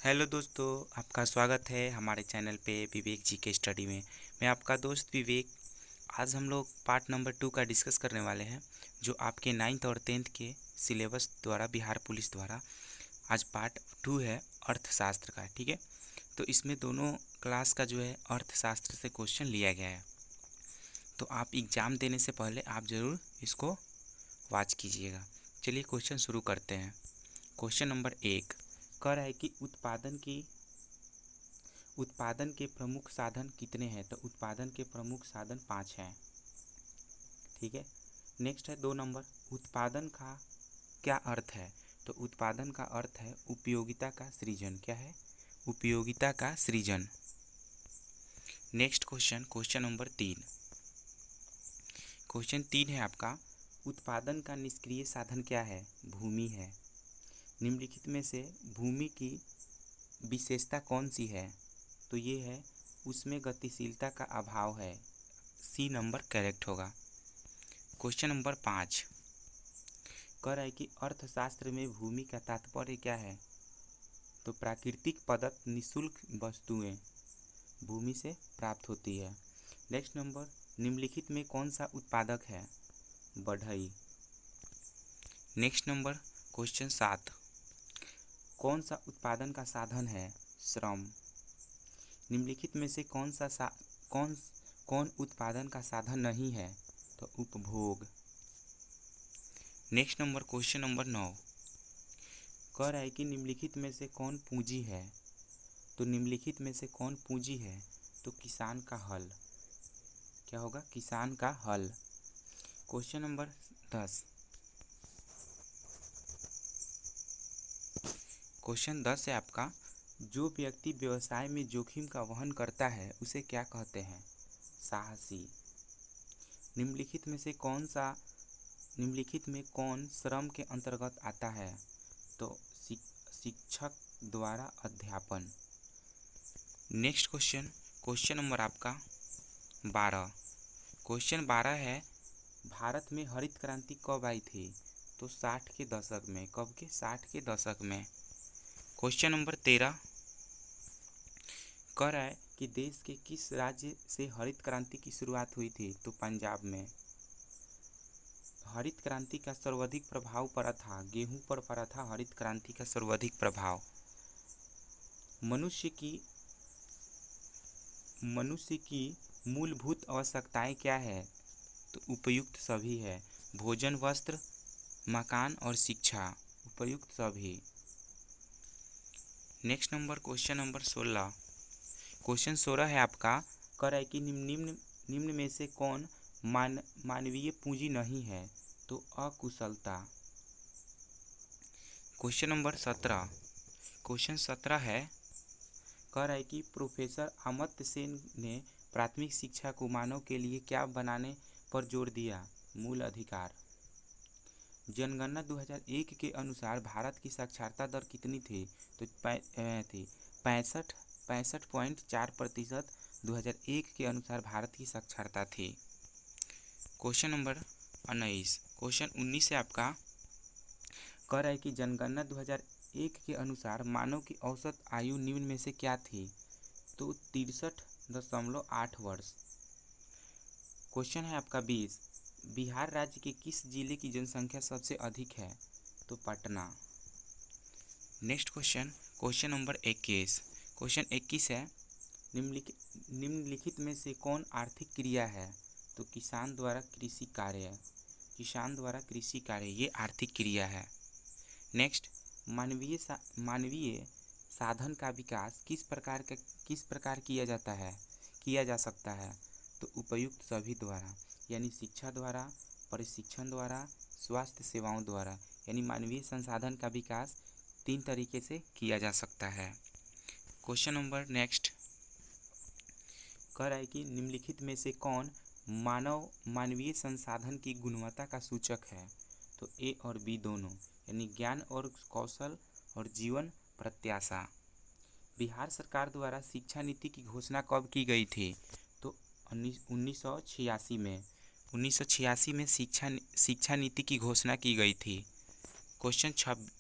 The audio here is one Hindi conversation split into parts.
हेलो दोस्तों, आपका स्वागत है हमारे चैनल पे विवेक जी के स्टडी में। मैं आपका दोस्त विवेक। आज हम लोग पार्ट नंबर 2 का डिस्कस करने वाले हैं, जो आपके 9th और 10th के सिलेबस द्वारा बिहार पुलिस द्वारा आज पार्ट 2 है अर्थशास्त्र का। ठीक है, तो इसमें दोनों क्लास का जो है अर्थशास्त्र से क्वेश्चन लिया गया है। तो आप एग्ज़ाम देने से पहले आप ज़रूर इसको वॉच कीजिएगा। चलिए क्वेश्चन शुरू करते हैं। क्वेश्चन नंबर 1 कह रहा है कि उत्पादन के प्रमुख साधन कितने हैं। तो उत्पादन के प्रमुख साधन 5 हैं। ठीक है, नेक्स्ट है 2 नंबर, उत्पादन का क्या अर्थ है। तो उत्पादन का अर्थ है उपयोगिता का सृजन। क्या है? उपयोगिता का सृजन। Next question, question number 3। Question 3 है आपका, उत्पादन का निष्क्रिय साधन क्या है। भूमि है। निम्नलिखित में से भूमि की विशेषता कौन सी है। तो ये है, उसमें गतिशीलता का अभाव है। सी नंबर करेक्ट होगा। क्वेश्चन नंबर 5 कह रहा है कि अर्थशास्त्र में भूमि का तात्पर्य क्या है। तो प्राकृतिक प्रदत्त निःशुल्क वस्तुएं भूमि से प्राप्त होती है। नेक्स्ट नंबर, निम्नलिखित में कौन सा उत्पादक है। बढ़ई। नेक्स्ट नंबर, क्वेश्चन 7 कौन सा उत्पादन का साधन है। श्रम। निम्नलिखित में से कौन उत्पादन का साधन नहीं है। तो उपभोग। नेक्स्ट नंबर, क्वेश्चन नंबर 9 कह रहा है कि निम्नलिखित में से कौन पूंजी है। तो निम्नलिखित में से कौन पूंजी है। तो किसान का हल। क्या होगा? किसान का हल। Question number 10। क्वेश्चन 10 है आपका, जो व्यक्ति व्यवसाय में जोखिम का वहन करता है उसे क्या कहते हैं। साहसी। निम्नलिखित में कौन श्रम के अंतर्गत आता है। तो शिक्षक द्वारा अध्यापन। नेक्स्ट क्वेश्चन, क्वेश्चन नंबर आपका 12। क्वेश्चन 12 है, भारत में हरित क्रांति कब आई थी। तो 60 के दशक में। कब के? 60 के दशक में। क्वेश्चन नंबर 13 कह रहा है कि देश के किस राज्य से हरित क्रांति की शुरुआत हुई थी। तो पंजाब में। हरित क्रांति का सर्वाधिक प्रभाव पड़ा था, गेहूं पर पड़ा था हरित क्रांति का सर्वाधिक प्रभाव। मनुष्य की मूलभूत आवश्यकताएं क्या है। तो उपयुक्त सभी है। भोजन, वस्त्र, मकान और शिक्षा। उपयुक्त सभी। Next number, question number 16। Question 16 है आपका, कह रहा है कि निम्न में से कौन मानवीय पूंजी नहीं है। तो अकुशलता। Question number 17। क्वेश्चन 17 है, कह रहा है कि प्रोफेसर अमर्त्य सेन ने प्राथमिक शिक्षा को मानव के लिए क्या बनाने पर जोर दिया। मूल अधिकार। जनगणना 2001 के अनुसार भारत की साक्षरता दर कितनी थी। तो 65.4%। 2001 के अनुसार भारत की साक्षरता थी। Question number 19। क्वेश्चन 19 से आपका, कह रहा है कि जनगणना 2001 के अनुसार मानव की औसत आयु निम्न में से क्या थी। तो 63.8 वर्ष। क्वेश्चन है आपका 20, बिहार राज्य के किस जिले की जनसंख्या सबसे अधिक है। तो Patna. Next question, question number 21। Question 21 है, निम्नलिखित में से कौन आर्थिक क्रिया है। तो किसान द्वारा कृषि कार्य। किसान द्वारा कृषि कार्य ये आर्थिक क्रिया है। नेक्स्ट, मानवीय साधन का विकास किस प्रकार किया जा सकता है। तो उपयुक्त सभी द्वारा, यानी शिक्षा द्वारा, प्रशिक्षण द्वारा, स्वास्थ्य सेवाओं द्वारा। यानी मानवीय संसाधन का विकास 3 तरीके से किया जा सकता है। क्वेश्चन नंबर नेक्स्ट, कह रहा है कि निम्नलिखित में से कौन मानवीय संसाधन की गुणवत्ता का सूचक है। तो ए और बी दोनों, यानी ज्ञान और कौशल और जीवन प्रत्याशा। बिहार सरकार द्वारा शिक्षा नीति की घोषणा कब की गई थी। तो 1986 में। 1986 में शिक्षा नीति की घोषणा की गई थी। क्वेश्चन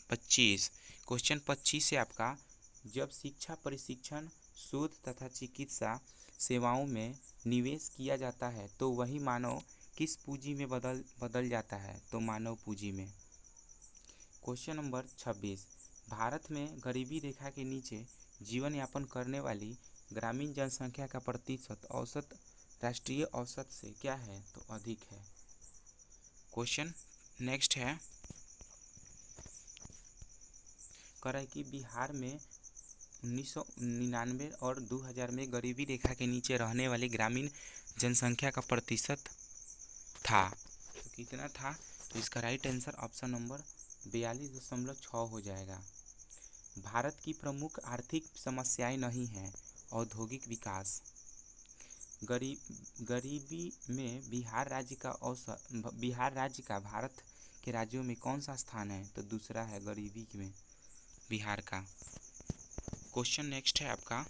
25। क्वेश्चन 25 से आपका, जब शिक्षा, प्रशिक्षण, शोध तथा चिकित्सा सेवाओं में निवेश किया जाता है तो वही मानव किस पूंजी में बदल जाता है? तो मानव पूंजी में। क्वेश्चन नंबर 26, भारत में गरीबी रेखा के नीचे जीवन यापन करने वाली ग्रामीण जनसंख्या का प्रतिशत औसत राष्ट्रीय औसत से क्या है? तो अधिक है। क्वेश्चन नेक्स्ट है, कह रहा है कि बिहार में 1999 और 2000 में गरीबी रेखा के नीचे रहने वाली ग्रामीण जनसंख्या का प्रतिशत था, तो कितना था? तो इसका राइट आंसर ऑप्शन नंबर 42.6 हो जाएगा। भारत की प्रमुख आर्थिक समस्याएं नहीं हैं। औद्योगिक विकास। गरीबी में बिहार राज्य का भारत के राज्यों में कौन सा स्थान है? तो दूसरा है गरीबी में बिहार का। क्वेश्चन नेक्स्ट है आपका,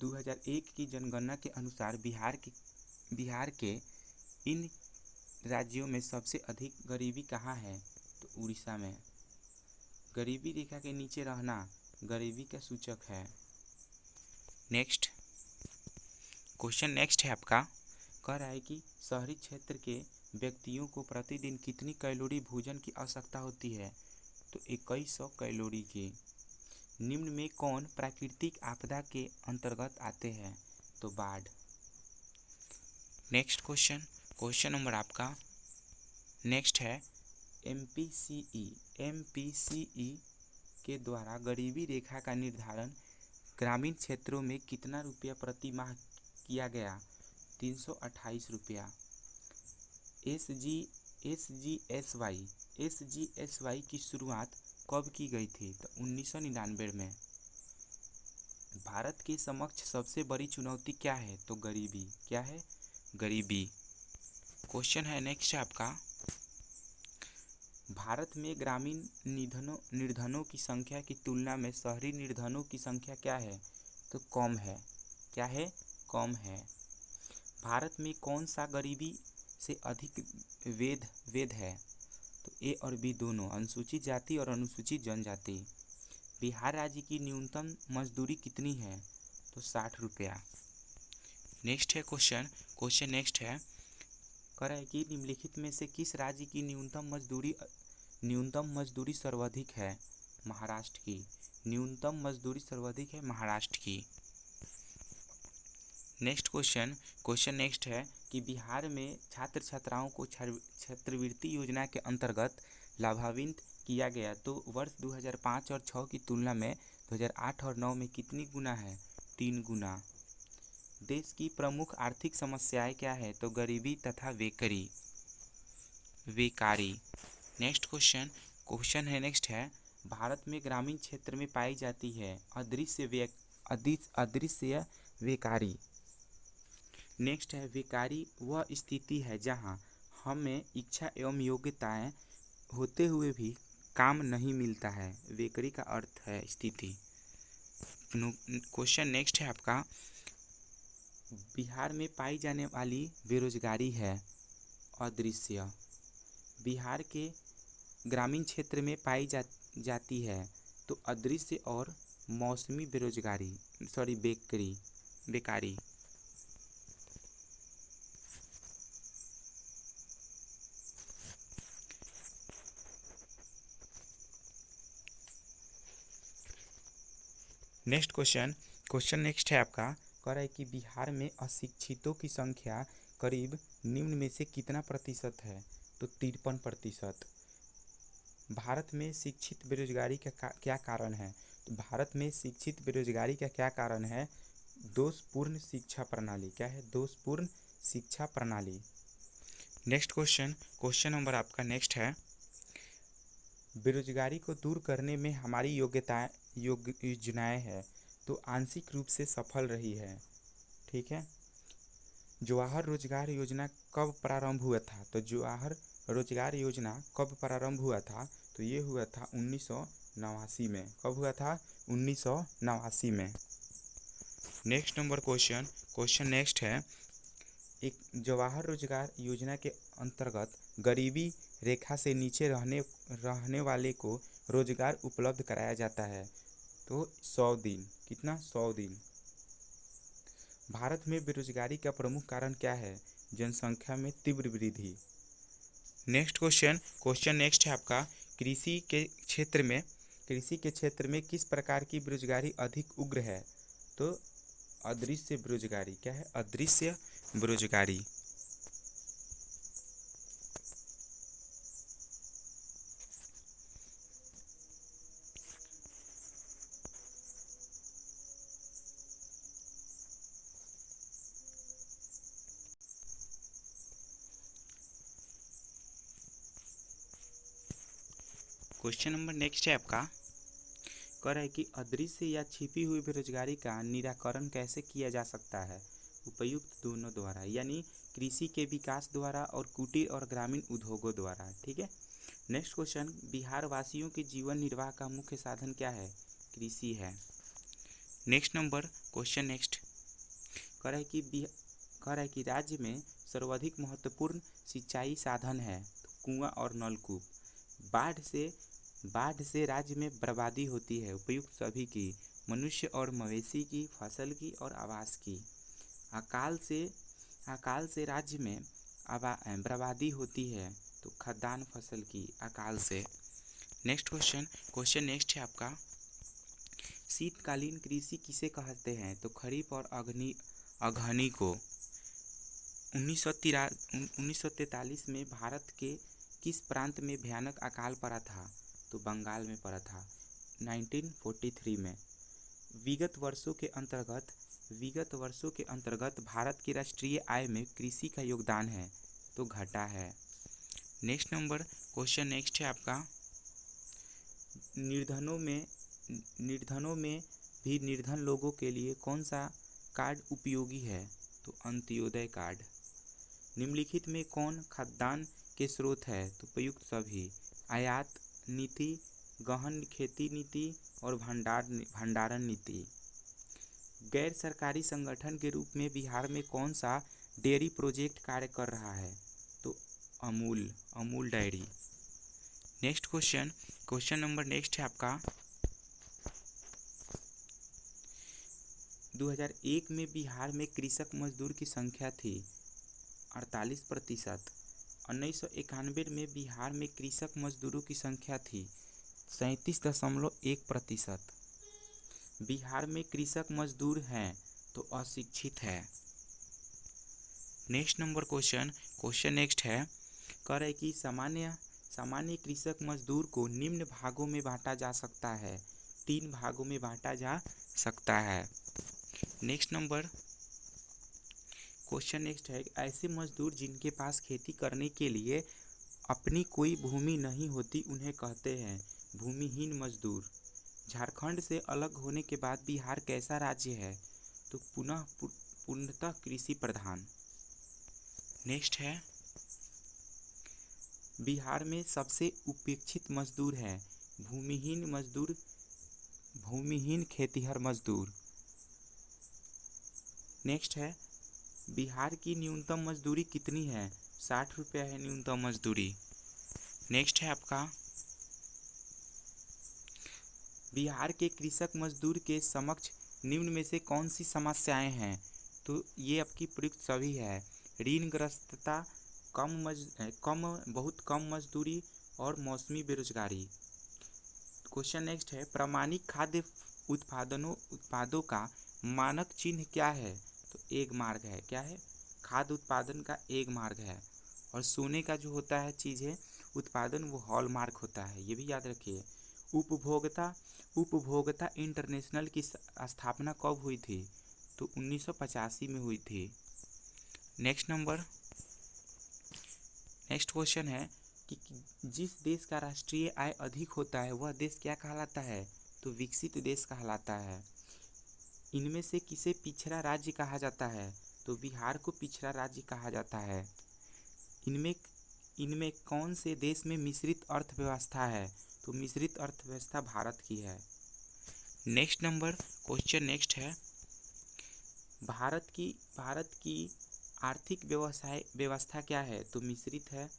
2001 की जनगणना के अनुसार बिहार के इन राज्यों में सबसे अधिक गरीबी कहाँ है? तो उड़ीसा में। गरीबी रेखा के नीचे रहना गरीबी का सूचक है। नेक्स्ट क्वेश्चन नेक्स्ट है आपका, कह रहा है कि शहरी क्षेत्र के व्यक्तियों को प्रतिदिन कितनी कैलोरी भोजन की आवश्यकता होती है? तो 2100 कैलोरी की। निम्न में कौन प्राकृतिक आपदा के अंतर्गत आते हैं? तो बाढ़। नेक्स्ट क्वेश्चन नंबर आपका नेक्स्ट है, एमपीसीई के द्वारा गरीबी रेखा का निर्धारण ग्रामीण क्षेत्रों में कितना रुपया प्रति माह किया गया? 328 रुपया। एसजीएसवाई की शुरुआत कब की गई थी? तो 1999 में। भारत के समक्ष सबसे बड़ी चुनौती क्या है? तो गरीबी। क्या है? गरीबी। क्वेश्चन है नेक्स्ट है आपका, भारत में ग्रामीण निर्धनों की संख्या की तुलना में शहरी निर्धनों की संख्या क्या है? तो कम है। क्या है? कम है। भारत में कौन सा गरीबी से अधिक वेद है? तो ए और बी दोनों, अनुसूचित जाति और अनुसूचित जनजाति। बिहार राज्य की न्यूनतम मजदूरी कितनी है? तो 60 रुपया। नेक्स्ट है क्वेश्चन नेक्स्ट है, कह रहा है कि निम्नलिखित में से किस राज्य की न्यूनतम मजदूरी सर्वाधिक है? महाराष्ट्र की। न्यूनतम मजदूरी सर्वाधिक है महाराष्ट्र की। नेक्स्ट क्वेश्चन नेक्स्ट है कि बिहार में छात्र छात्राओं को छात्रवृत्ति योजना के अंतर्गत लाभान्वित किया गया तो वर्ष 2005 और 6 की तुलना में 2008 और 9 में कितनी गुना है? 3 गुना। देश की प्रमुख आर्थिक समस्याएं क्या है? तो गरीबी तथा बेकारी। नेक्स्ट क्वेश्चन है नेक्स्ट है, भारत में ग्रामीण क्षेत्र में पाई जाती है अदृश्य बेकारी। नेक्स्ट है, बेकारी वह स्थिति है जहां हमें इच्छा एवं योग्यताएं होते हुए भी काम नहीं मिलता है। बेकारी का अर्थ है स्थिति। क्वेश्चन नेक्स्ट है आपका, बिहार में पाई जाने वाली बेरोजगारी है अदृश्य। बिहार के ग्रामीण क्षेत्र में पाई जाती है तो अदृश्य और मौसमी बेकारी। नेक्स्ट क्वेश्चन नेक्स्ट है आपका, कह रहा है कि बिहार में अशिक्षितों की संख्या करीब निम्न में से कितना प्रतिशत है? तो 53%। भारत में शिक्षित बेरोजगारी का क्या कारण है? तो भारत में शिक्षित बेरोजगारी का क्या कारण है? दोषपूर्ण शिक्षा प्रणाली। क्या है? दोषपूर्ण शिक्षा प्रणाली। नेक्स्ट क्वेश्चन नंबर आपका नेक्स्ट है, बेरोजगारी को दूर करने में हमारी योजनाएं हैं तो आंशिक रूप से सफल रही है। ठीक है। जवाहर रोजगार योजना कब प्रारंभ हुआ था? तो जवाहर रोजगार योजना कब प्रारंभ हुआ था? तो ये हुआ था 1989 में। कब हुआ था? 1989 में। नेक्स्ट नंबर क्वेश्चन नेक्स्ट है, एक जवाहर रोजगार योजना के अंतर्गत गरीबी रेखा से नीचे रहने वाले को रोजगार उपलब्ध कराया जाता है? तो 100 दिन। कितना? 100 दिन। भारत में बेरोजगारी का प्रमुख कारण क्या है? जनसंख्या में तीव्र वृद्धि। नेक्स्ट क्वेश्चन, क्वेश्चन नेक्स्ट है आपका, कृषि के क्षेत्र में किस प्रकार की बेरोजगारी अधिक उग्र है? तो अदृश्य बेरोजगारी। क्या है? अदृश्य बेरोजगारी। क्वेश्चन नंबर नेक्स्ट है आपका, कह रहा है कि अदृश्य या छिपी हुई बेरोजगारी का निराकरण कैसे किया जा सकता है? उपयुक्त दोनों द्वारा, यानी कृषि के विकास द्वारा और कुटीर और ग्रामीण उद्योगों द्वारा। ठीक है। नेक्स्ट क्वेश्चन, बिहार वासियों के जीवन निर्वाह का मुख्य साधन क्या है? कृषि है। नेक्स्ट नंबर क्वेश्चन नेक्स्ट, कह रहा है कि राज्य में सर्वाधिक महत्वपूर्ण सिंचाई साधन है? तो कुआं और नलकूप। बाढ़ से राज्य में बर्बादी होती है? उपयुक्त सभी की, मनुष्य और मवेशी की, फसल की और आवास की। अकाल से राज्य में बर्बादी होती है? तो खाद्यान्न फसल की, अकाल से। नेक्स्ट क्वेश्चन, क्वेश्चन नेक्स्ट है आपका, शीतकालीन कृषि किसे कहते हैं? तो खरीफ और अगहनी को। 1943 में भारत के किस प्रांत में भयानक अकाल पड़ा था? तो बंगाल में पड़ा था 1943 में। विगत वर्षों के अंतर्गत भारत की राष्ट्रीय आय में कृषि का योगदान है? तो घटा है। नेक्स्ट नंबर क्वेश्चन नेक्स्ट है आपका, निर्धनों में भी निर्धन लोगों के लिए कौन सा कार्ड उपयोगी है? तो अंत्योदय कार्ड। निम्नलिखित में कौन खाद्यान्न के स्रोत है? तो उपयुक्त सभी, आयात नीति, गहन खेती नीति और भंडारण नीति। गैर सरकारी संगठन के रूप में बिहार में कौन सा डेयरी प्रोजेक्ट कार्य कर रहा है? तो Amul dairy. Next question, question number next है आपका, 2001 में बिहार में कृषक मजदूर की संख्या थी 48%। 1991 में बिहार में कृषक मजदूरों की संख्या थी 37.1%। बिहार में कृषक मजदूर हैं तो अशिक्षित है। Next number question, question next है, कह रहा है कि सामान्य कृषक मजदूर को निम्न भागों में बांटा जा सकता है? 3 भागों में बांटा जा सकता है। नेक्स्ट नंबर क्वेश्चन नेक्स्ट है, ऐसे मजदूर जिनके पास खेती करने के लिए अपनी कोई भूमि नहीं होती उन्हें कहते हैं भूमिहीन मजदूर। झारखंड से अलग होने के बाद बिहार कैसा राज्य है? तो पूर्णतः कृषि प्रधान। नेक्स्ट है, बिहार में सबसे उपेक्षित मजदूर है भूमिहीन खेतिहर मजदूर। नेक्स्ट है, बिहार की न्यूनतम मजदूरी कितनी है? 60 रुपया है न्यूनतम मजदूरी। नेक्स्ट है आपका, बिहार के कृषक मजदूर के समक्ष निम्न में से कौन सी समस्याएं हैं? तो ये आपकी प्रयुक्त सभी है, ऋणग्रस्तता, बहुत कम मजदूरी और मौसमी बेरोजगारी। क्वेश्चन नेक्स्ट है, प्रमाणित खाद्य उत्पादों का मानक चिन्ह क्या है? तो एक मार्ग है। क्या है? खाद्य उत्पादन का एक मार्ग है। और सोने का जो होता है चीज़ें उत्पादन, वो हॉलमार्क होता है, ये भी याद रखिए। उपभोक्ता इंटरनेशनल की स्थापना कब हुई थी? तो 1985 में हुई थी। नेक्स्ट क्वेश्चन है कि जिस देश का राष्ट्रीय आय अधिक होता है वह देश क्या कहलाता है? तो विकसित देश कहलाता है। इनमें से किसे पिछड़ा राज्य कहा जाता है? तो बिहार को पिछड़ा राज्य कहा जाता है। इनमें कौन से देश में मिश्रित अर्थव्यवस्था है? तो मिश्रित अर्थव्यवस्था भारत की है। नेक्स्ट नंबर क्वेश्चन नेक्स्ट है, भारत की आर्थिक व्यवस्था क्या है? तो मिश्रित है।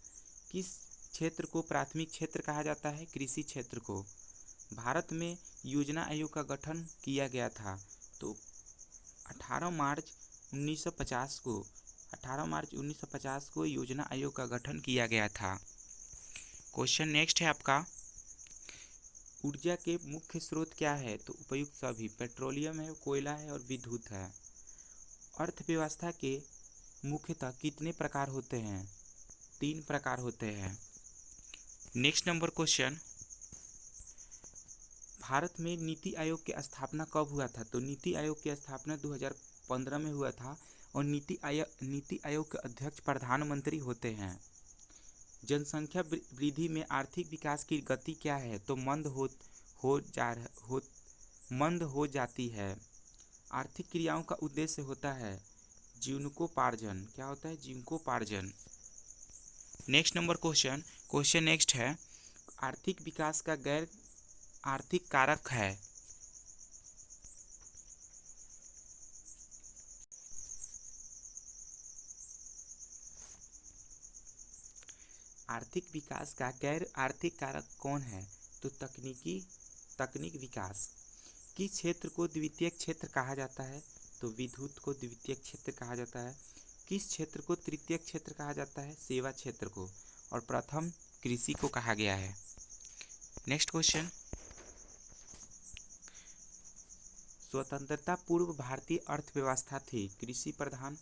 किस क्षेत्र को प्राथमिक क्षेत्र कहा जाता है? कृषि क्षेत्र को। भारत में योजना आयोग का गठन किया गया था? तो 18 मार्च 1950 को 18 मार्च 1950 को योजना आयोग का गठन किया गया था। क्वेश्चन नेक्स्ट है आपका, ऊर्जा के मुख्य स्रोत क्या है? तो उपयुक्त सभी, पेट्रोलियम है, कोयला है और विद्युत है। अर्थव्यवस्था के मुख्यतः कितने प्रकार होते हैं? 3 प्रकार होते हैं। नेक्स्ट नंबर क्वेश्चन, भारत में नीति आयोग की स्थापना कब हुआ था? तो नीति आयोग की स्थापना 2015 में हुआ था और नीति आयोग के अध्यक्ष प्रधानमंत्री होते हैं। जनसंख्या वृद्धि में आर्थिक विकास की गति क्या है? तो मंद हो जाती है। आर्थिक क्रियाओं का उद्देश्य होता है जीवनोपार्जन। क्या होता है? जीवनोपार्जन। नेक्स्ट नंबर क्वेश्चन नेक्स्ट है, आर्थिक विकास का गैर आर्थिक कारक है? आर्थिक विकास का गैर आर्थिक कारक कौन है? तो तकनीक विकास। किस क्षेत्र को द्वितीय क्षेत्र कहा जाता है? तो विद्युत को द्वितीय क्षेत्र कहा जाता है। किस क्षेत्र को तृतीय क्षेत्र कहा जाता है? सेवा क्षेत्र को। और प्रथम कृषि को कहा गया है। नेक्स्ट क्वेश्चन, स्वतंत्रता पूर्व भारतीय अर्थव्यवस्था थी कृषि प्रधान।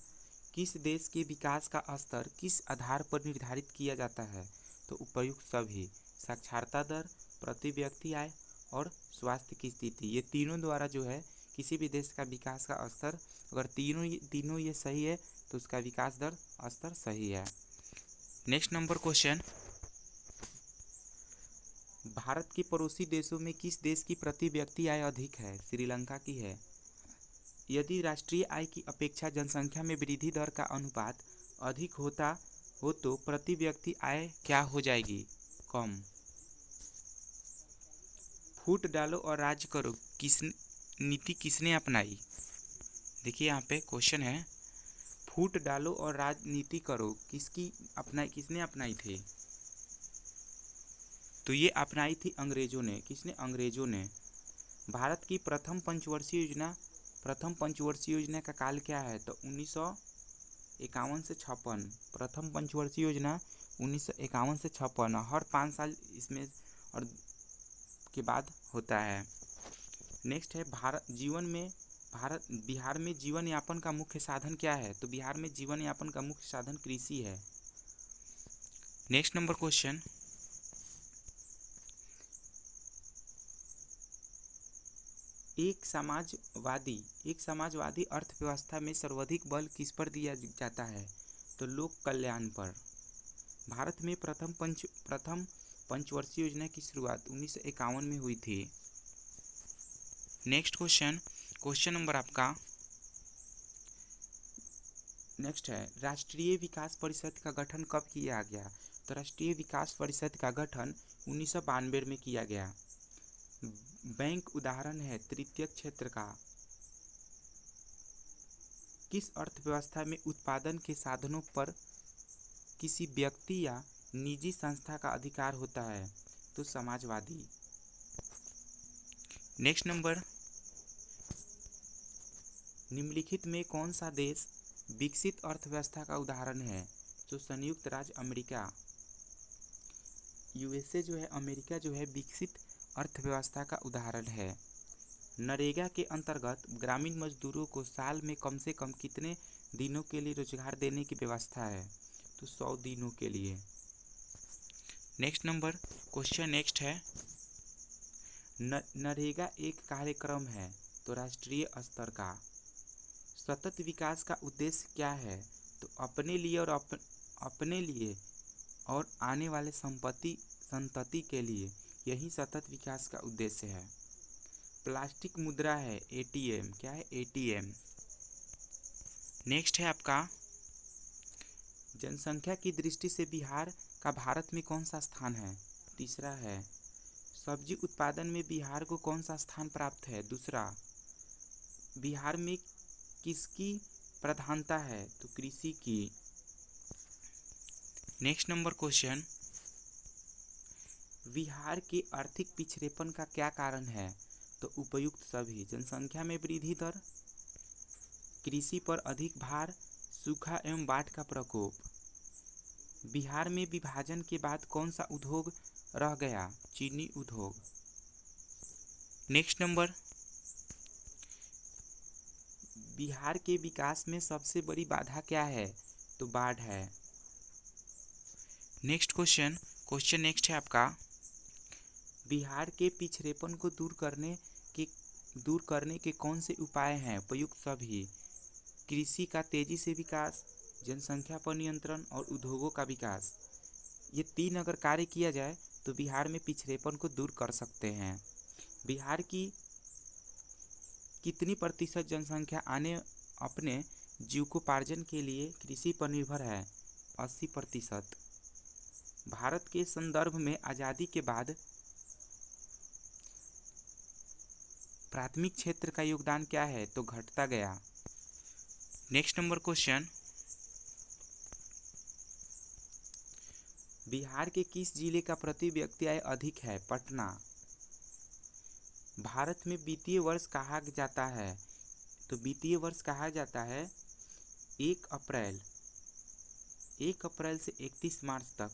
किस देश के विकास का स्तर किस आधार पर निर्धारित किया जाता है? तो उपयुक्त सभी, साक्षरता दर, प्रति व्यक्ति आय और स्वास्थ्य की स्थिति, ये तीनों द्वारा जो है किसी भी देश का विकास का स्तर, अगर तीनों ये सही है तो उसका विकास दर स्तर सही है। नेक्स्ट नंबर क्वेश्चन, भारत के पड़ोसी देशों में किस देश की प्रति व्यक्ति आय अधिक है? श्रीलंका की है। यदि राष्ट्रीय आय की अपेक्षा जनसंख्या में वृद्धि दर का अनुपात अधिक होता हो तो प्रति व्यक्ति आय क्या हो जाएगी? कम। फूट डालो और राज करो नीति किसने अपनाई? देखिए यहाँ पे क्वेश्चन है, फूट डालो और राजनीति करो किसने अपनाई थी? तो ये अपनाई थी अंग्रेजों ने। किसने? अंग्रेजों ने। भारत की प्रथम पंचवर्षीय योजना का काल क्या है? तो 1951 से 56। प्रथम पंचवर्षीय योजना 1951 से 56, हर 5 साल इसमें और के बाद होता है। नेक्स्ट है, बिहार में जीवन यापन का मुख्य साधन क्या है? तो बिहार में जीवन यापन का मुख्य साधन कृषि है। नेक्स्ट नंबर क्वेश्चन, एक समाजवादी अर्थव्यवस्था में सर्वाधिक बल किस पर दिया जाता है? तो लोक कल्याण पर। भारत में प्रथम पंचवर्षीय योजना की शुरुआत 1951 में हुई थी। नेक्स्ट क्वेश्चन नंबर आपका नेक्स्ट है, राष्ट्रीय विकास परिषद का गठन कब किया गया? तो राष्ट्रीय विकास परिषद का गठन 1992 में किया गया। बैंक उदाहरण है तृतीय क्षेत्र का। किस अर्थव्यवस्था में उत्पादन के साधनों पर किसी व्यक्ति या निजी संस्था का अधिकार होता है? तो समाजवादी। नेक्स्ट नंबर, निम्नलिखित में कौन सा देश विकसित अर्थव्यवस्था का उदाहरण है? तो संयुक्त राज्य अमेरिका, यूएसए जो है, अमेरिका जो है विकसित अर्थव्यवस्था का उदाहरण है। नरेगा के अंतर्गत ग्रामीण मजदूरों को साल में कम से कम कितने दिनों के लिए रोजगार देने की व्यवस्था है? तो 100 दिनों के लिए। नेक्स्ट नंबर क्वेश्चन नेक्स्ट है, नरेगा एक कार्यक्रम है तो राष्ट्रीय स्तर का। सतत विकास का उद्देश्य क्या है? तो अपने लिए और आने वाले संतति के लिए, यही सतत विकास का उद्देश्य है। प्लास्टिक मुद्रा है एटीएम। क्या है? एटीएम। नेक्स्ट है आपका, जनसंख्या की दृष्टि से बिहार का भारत में कौन सा स्थान है? तीसरा है। सब्जी उत्पादन में बिहार को कौन सा स्थान प्राप्त है? दूसरा। बिहार में किसकी प्रधानता है? तो कृषि की। नेक्स्ट नंबर क्वेश्चन, बिहार के आर्थिक पिछड़ेपन का क्या कारण है? तो उपयुक्त सभी। जनसंख्या में वृद्धि दर, कृषि पर अधिक भार, सूखा एवं बाढ़ का प्रकोप। बिहार में विभाजन के बाद कौन सा उद्योग रह गया? चीनी उद्योग। नेक्स्ट नंबर, बिहार के विकास में सबसे बड़ी बाधा क्या है? तो बाढ़ है। नेक्स्ट क्वेश्चन, क्वेश्चन नेक्स्ट है आपका, बिहार के पिछड़ेपन को दूर करने के कौन से उपाय हैं? उपयुक्त सभी। कृषि का तेजी से विकास, जनसंख्या पर नियंत्रण और उद्योगों का विकास। ये तीन अगर कार्य किया जाए तो बिहार में पिछड़ेपन को दूर कर सकते हैं। बिहार की कितनी प्रतिशत जनसंख्या अपने जीविकोपार्जन के लिए कृषि पर निर्भर है? 80%। भारत के संदर्भ में आज़ादी के बाद प्राथमिक क्षेत्र का योगदान क्या है? तो घटता गया। नेक्स्ट नंबर क्वेश्चन, बिहार के किस जिले का प्रति व्यक्ति आय अधिक है? पटना। भारत में वित्तीय वर्ष कहा जाता है? तो वित्तीय वर्ष कहा जाता है 1 अप्रैल से 31 मार्च तक,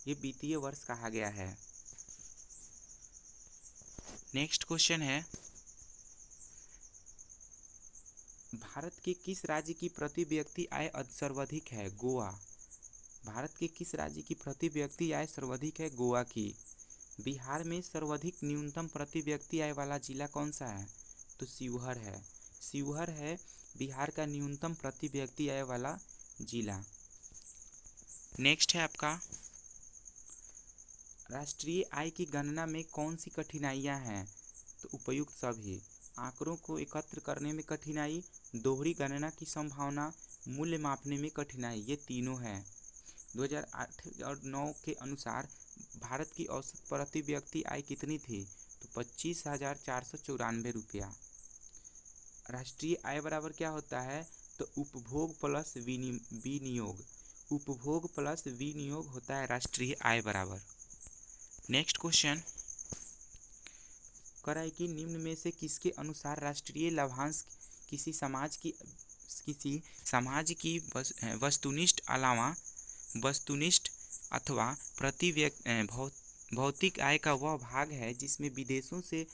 ये वित्तीय वर्ष कहा गया है। नेक्स्ट क्वेश्चन है, भारत के किस राज्य की प्रति व्यक्ति आय सर्वाधिक है? गोवा। भारत के किस राज्य की प्रति व्यक्ति आय सर्वाधिक है? गोवा की। बिहार में सर्वाधिक न्यूनतम प्रति व्यक्ति आय वाला जिला कौन सा है? तो शिवहर है। शिवहर है बिहार का न्यूनतम प्रति व्यक्ति आय वाला जिला। नेक्स्ट है आपका, राष्ट्रीय आय की गणना में कौन सी कठिनाइयां हैं? तो उपयुक्त सभी। आंकड़ों को एकत्र करने में कठिनाई, दोहरी गणना की संभावना, मूल्य मापने में कठिनाई, ये तीनों हैं। 2008 और 9 के अनुसार भारत की औसत प्रति व्यक्ति आय कितनी थी? तो 25,494 रुपया। राष्ट्रीय आय बराबर क्या होता है? तो उपभोग प्लस विनियोग। उपभोग प्लस विनियोग होता है राष्ट्रीय आय बराबर। नेक्स्ट क्वेश्चन कर है कि निम्न में से किसके अनुसार राष्ट्रीय लाभांश किसी समाज की वस्तुनिष्ठ अथवा प्रति भौतिक आय का वह भाग है जिसमें विदेशों से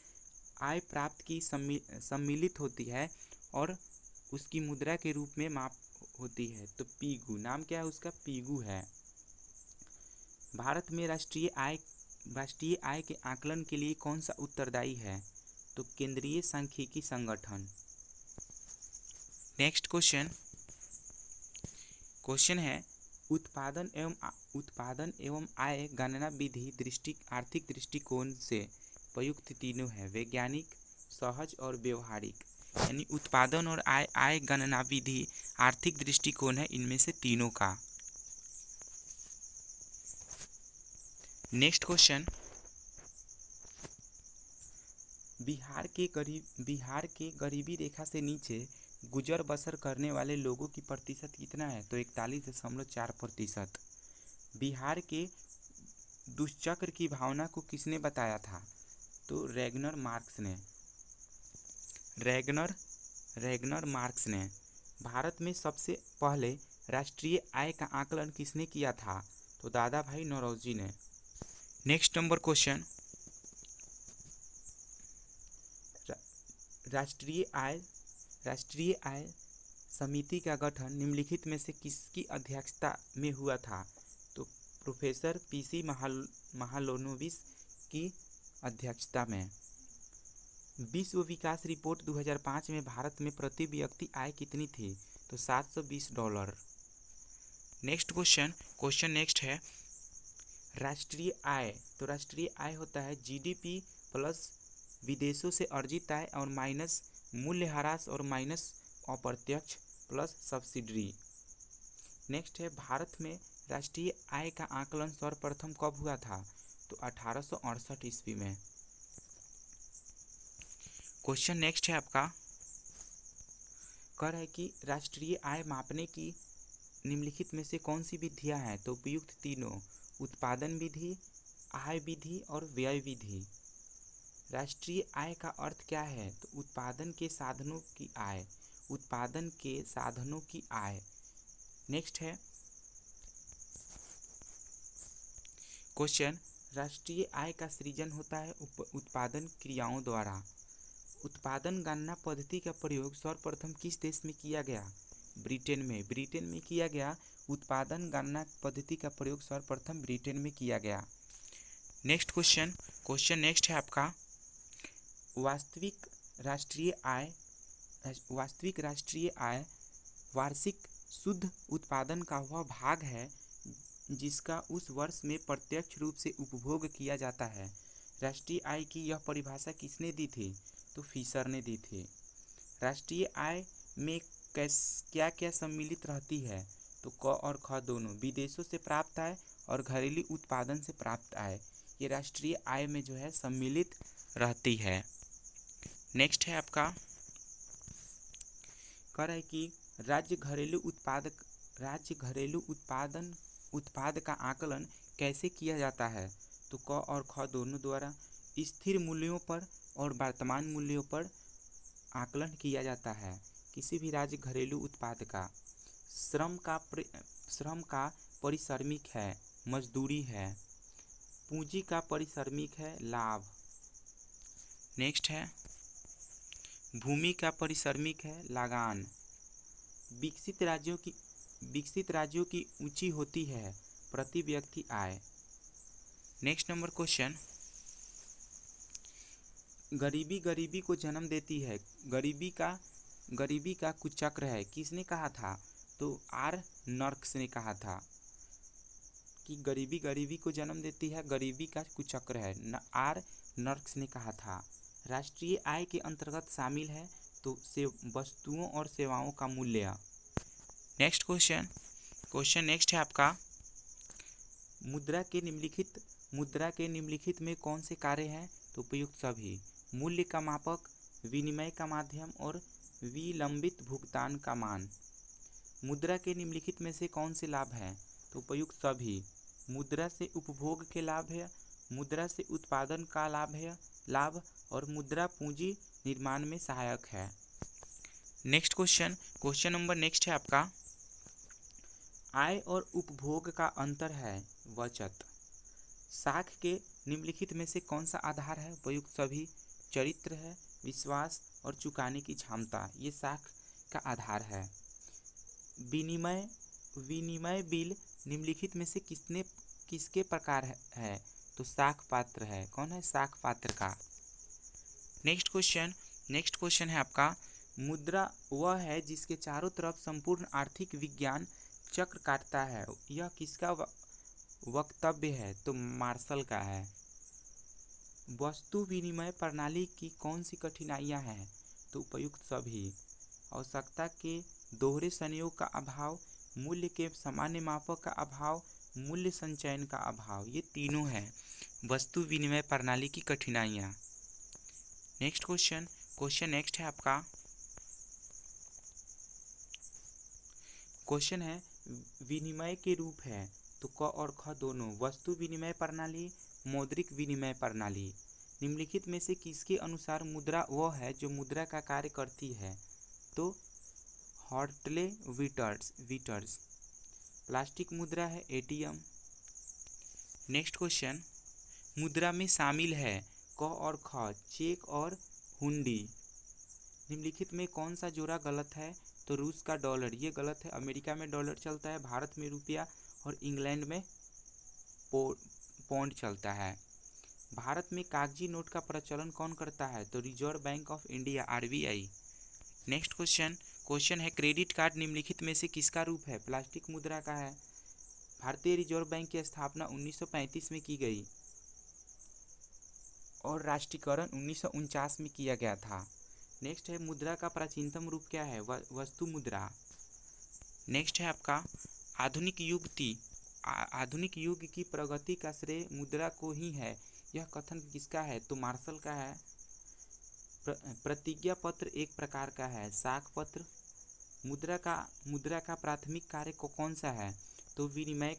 आय प्राप्त की सम्मिलित होती है और उसकी मुद्रा के रूप में माप होती है। तो पीगू, नाम क्या है उसका? पीगू है। भारत में राष्ट्रीय आय के आकलन के लिए कौन सा उत्तरदायी है? तो केंद्रीय सांख्यिकी संगठन। नेक्स्ट क्वेश्चन है, उत्पादन एवं आय गणना विधि आर्थिक दृष्टिकोण से प्रयुक्त तीनों है, वैज्ञानिक, सहज और व्यवहारिक। यानी उत्पादन और आय गणना विधि आर्थिक दृष्टिकोण है इनमें से तीनों का। नेक्स्ट क्वेश्चन, बिहार के गरीबी रेखा से नीचे गुजर बसर करने वाले लोगों की प्रतिशत कितना है? तो 41.4%। बिहार के दुष्चक्र की भावना को किसने बताया था? तो रैगनर मार्क्स ने। भारत में सबसे पहले राष्ट्रीय आय का आकलन किसने किया था? तो दादा भाई नौरोजी ने। नेक्स्ट नंबर क्वेश्चन, राष्ट्रीय आय समिति का गठन निम्नलिखित में से किसकी अध्यक्षता में हुआ था? तो प्रोफेसर पीसी महालनोबिस की अध्यक्षता में। विश्व विकास रिपोर्ट 2005 में भारत में प्रति व्यक्ति आय कितनी थी? तो $720। नेक्स्ट क्वेश्चन नेक्स्ट है, राष्ट्रीय आय। तो राष्ट्रीय आय होता है जीडीपी प्लस विदेशों से अर्जित आय और माइनस मूल्यह्रास और माइनस अप्रत्यक्ष प्लस सब्सिडी। नेक्स्ट है, भारत में राष्ट्रीय आय का आकलन सर्वप्रथम कब हुआ था? तो 1868 ईस्वी में। क्वेश्चन नेक्स्ट है आपका, कर है कि राष्ट्रीय आय मापने की निम्नलिखित में से कौन सी विधियां हैं? तो उपयुक्त तीनों, उत्पादन विधि, आय विधि और व्यय विधि। राष्ट्रीय आय का अर्थ क्या है? तो उत्पादन के साधनों की आय, उत्पादन के साधनों की आय। नेक्स्ट है क्वेश्चन, राष्ट्रीय आय का सृजन होता है उत्पादन क्रियाओं द्वारा। उत्पादन गणना पद्धति का प्रयोग सर्वप्रथम किस देश में किया गया? ब्रिटेन में। ब्रिटेन में किया गया। उत्पादन गणना पद्धति का प्रयोग सर्वप्रथम ब्रिटेन में किया गया। नेक्स्ट क्वेश्चन नेक्स्ट है आपका, वास्तविक राष्ट्रीय आय वार्षिक शुद्ध उत्पादन का वह भाग है जिसका उस वर्ष में प्रत्यक्ष रूप से उपभोग किया जाता है। राष्ट्रीय आय की यह परिभाषा किसने दी थी? तो फिशर ने दी थी। राष्ट्रीय आय में क्या क्या सम्मिलित रहती है? तो क और ख दोनों, विदेशों से प्राप्त आय और घरेलू उत्पादन से प्राप्त आय, ये राष्ट्रीय आय में जो है सम्मिलित रहती है। नेक्स्ट है आपका, कह रहा है कि राज्य घरेलू उत्पाद का आकलन कैसे किया जाता है? तो क और ख दोनों द्वारा स्थिर मूल्यों पर और वर्तमान मूल्यों पर आकलन किया जाता है किसी भी राज्य घरेलू उत्पाद का। श्रम का परिश्रमिक है मजदूरी है, पूंजी का परिश्रमिक है लाभ। नेक्स्ट है, भूमि का परिश्रमिक है लगान। विकसित राज्यों की ऊंची होती है प्रति व्यक्ति आय। नेक्स्ट नंबर क्वेश्चन, गरीबी को जन्म देती है। गरीबी का कुचक्र है, किसने कहा था? तो आर नर्क्स ने कहा था कि गरीबी को जन्म देती है, गरीबी का कुचक्र है, आर नर्क्स ने कहा था। राष्ट्रीय आय के अंतर्गत शामिल है तो वस्तुओं और सेवाओं का मूल्य। नेक्स्ट क्वेश्चन नेक्स्ट है आपका, मुद्रा के निम्नलिखित में कौन से कार्य हैं? तो उपयुक्त सभी। मूल्य का मापक, विनिमय का माध्यम और विलंबित भुगतान का मान। मुद्रा के निम्नलिखित में से कौन से लाभ हैं? तो उपयुक्त सभी। मुद्रा से उपभोग के लाभ है, मुद्रा से उत्पादन का लाभ और मुद्रा पूंजी निर्माण में सहायक है। नेक्स्ट क्वेश्चन नंबर नेक्स्ट है आपका, आय और उपभोग का अंतर है बचत। साख के निम्नलिखित में से कौन सा आधार है? उपयुक्त सभी। चरित्र है, विश्वास और चुकाने की क्षमता, ये साख का आधार है। विनिमय बिल निम्नलिखित में से किसके प्रकार है? तो साख पात्र है। कौन है? साख पात्र का। नेक्स्ट क्वेश्चन है आपका, मुद्रा वह है जिसके चारों तरफ संपूर्ण आर्थिक विज्ञान चक्र काटता है, यह किसका वक्तव्य है? तो मार्शल का है। वस्तु विनिमय प्रणाली की कौन सी कठिनाइयां हैं? तो उपयुक्त सभी। आवश्यकता के दोहरे संयोग का अभाव, मूल्य के सामान्य मापक का अभाव, मूल्य संचयन का अभाव, ये तीनों हैं वस्तु विनिमय प्रणाली की कठिनाइयाँ। नेक्स्ट क्वेश्चन नेक्स्ट है आपका, क्वेश्चन है विनिमय के रूप है। तो क और ख दोनों, वस्तु विनिमय प्रणाली, मौद्रिक विनिमय प्रणाली। निम्नलिखित में से किसके अनुसार मुद्रा वह है जो मुद्रा का कार्य करती है? तो हॉर्टले विटर्स। प्लास्टिक मुद्रा है एटीएम। नेक्स्ट क्वेश्चन, मुद्रा में शामिल है क और ख चेक और हुंडी। निम्नलिखित में कौन सा जोड़ा गलत है? तो रूस का डॉलर, ये गलत है। अमेरिका में डॉलर चलता है, भारत में रुपया और इंग्लैंड में पौंड चलता है। भारत में कागजी नोट का प्रचलन कौन करता है? तो reserve bank of India RBI. Next question है क्रेडिट कार्ड निम्नलिखित में से किसका रूप है? प्लास्टिक मुद्रा का है। भारतीय रिजर्व बैंक की स्थापना 1935 में की गई और राष्ट्रीयकरण 1949 में किया गया था। नेक्स्ट है मुद्रा का प्राचीनतम रूप क्या है? वस्तु मुद्रा। नेक्स्ट है आपका, आधुनिक युग की प्रगति का श्रेय मुद्रा को ही है, यह कथन किसका है? तो मार्शल का है। प्रतिज्ञा पत्र एक प्रकार का है, साख पत्र। मुद्रा का प्राथमिक कार्य कौन सा है? तो विनिमय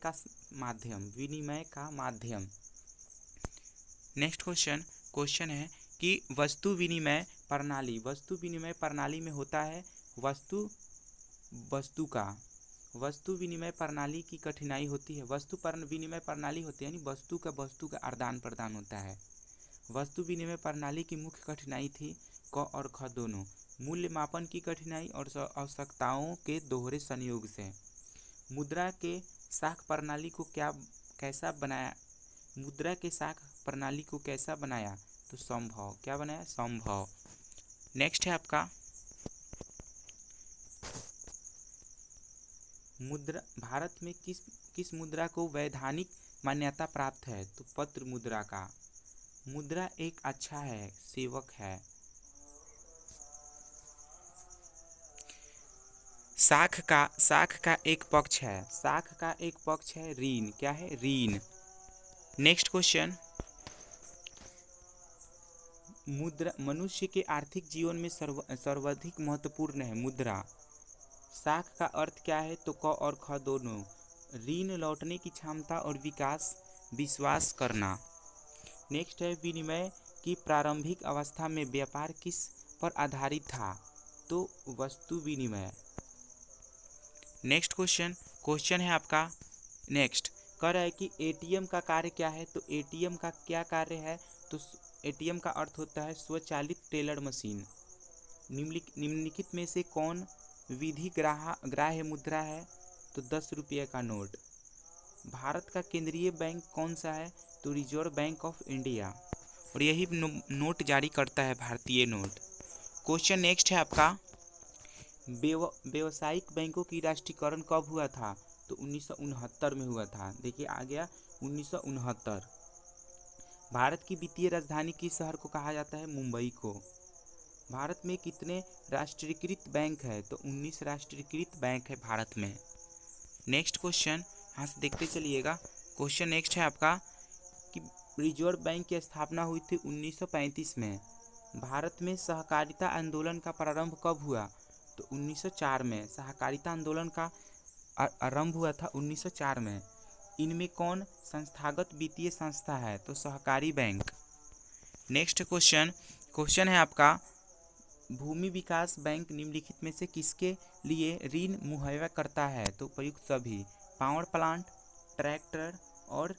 का माध्यम। नेक्स्ट क्वेश्चन है कि वस्तु विनिमय प्रणाली में होता है वस्तु विनिमय प्रणाली की कठिनाई होती है। विनिमय प्रणाली होती है यानी वस्तु का आदान प्रदान होता है। वस्तु विनिमय प्रणाली की मुख्य कठिनाई थी क और ख दोनों, मूल्य मापन की कठिनाई और आवश्यकताओं के दोहरे संयोग से। मुद्रा के साख प्रणाली को कैसा बनाया मुद्रा के साख प्रणाली को कैसा बनाया? तो संभव। क्या बनाया? संभव। नेक्स्ट है आपका मुद्रा। भारत में किस मुद्रा को वैधानिक मान्यता प्राप्त है? तो पत्र मुद्रा का। मुद्रा एक अच्छा है, सेवक है। साख का एक पक्ष है ऋण। क्या है? ऋण। नेक्स्ट क्वेश्चन, मुद्रा मनुष्य के आर्थिक जीवन में सर्वाधिक महत्वपूर्ण है। मुद्रा। साख का अर्थ क्या है? तो क और ख दोनों, ऋण लौटने की क्षमता और विश्वास करना। नेक्स्ट है विनिमय की प्रारंभिक अवस्था में व्यापार किस पर आधारित था? तो वस्तु विनिमय। नेक्स्ट क्वेश्चन है आपका नेक्स्ट कह रहा है कि एटीएम का कार्य क्या है? तो एटीएम का क्या कार्य है? तो एटीएम का अर्थ होता है स्वचालित टेलर मशीन। निम्नलिखित में से कौन विधि ग्राह्य मुद्रा है? तो 10 रुपये का नोट। भारत का केंद्रीय बैंक कौन सा है? तो रिजर्व बैंक ऑफ इंडिया, और यही नोट जारी करता है, भारतीय नोट। क्वेश्चन नेक्स्ट है आपका व्यावसायिक बैंकों की राष्ट्रीयकरण कब हुआ था? तो 1969 में हुआ था। देखिए आ गया 1969। भारत की वित्तीय राजधानी किस शहर को कहा जाता है? मुंबई को। भारत में कितने राष्ट्रीयकृत बैंक है? तो 19 राष्ट्रीयकृत बैंक है भारत में। नेक्स्ट क्वेश्चन यहाँ से देखते चलिएगा। क्वेश्चन नेक्स्ट है आपका कि रिजर्व बैंक की स्थापना हुई थी 1935 में। भारत में सहकारिता आंदोलन का प्रारंभ कब हुआ? तो 1904 में। सहकारिता आंदोलन का आरंभ हुआ था 1904 में। इनमें कौन संस्थागत वित्तीय संस्था है? तो सहकारी बैंक। नेक्स्ट क्वेश्चन है आपका भूमि विकास बैंक निम्नलिखित में से किसके लिए ऋण मुहैया करता है? तो उपयुक्त सभी, पावर प्लांट, ट्रैक्टर और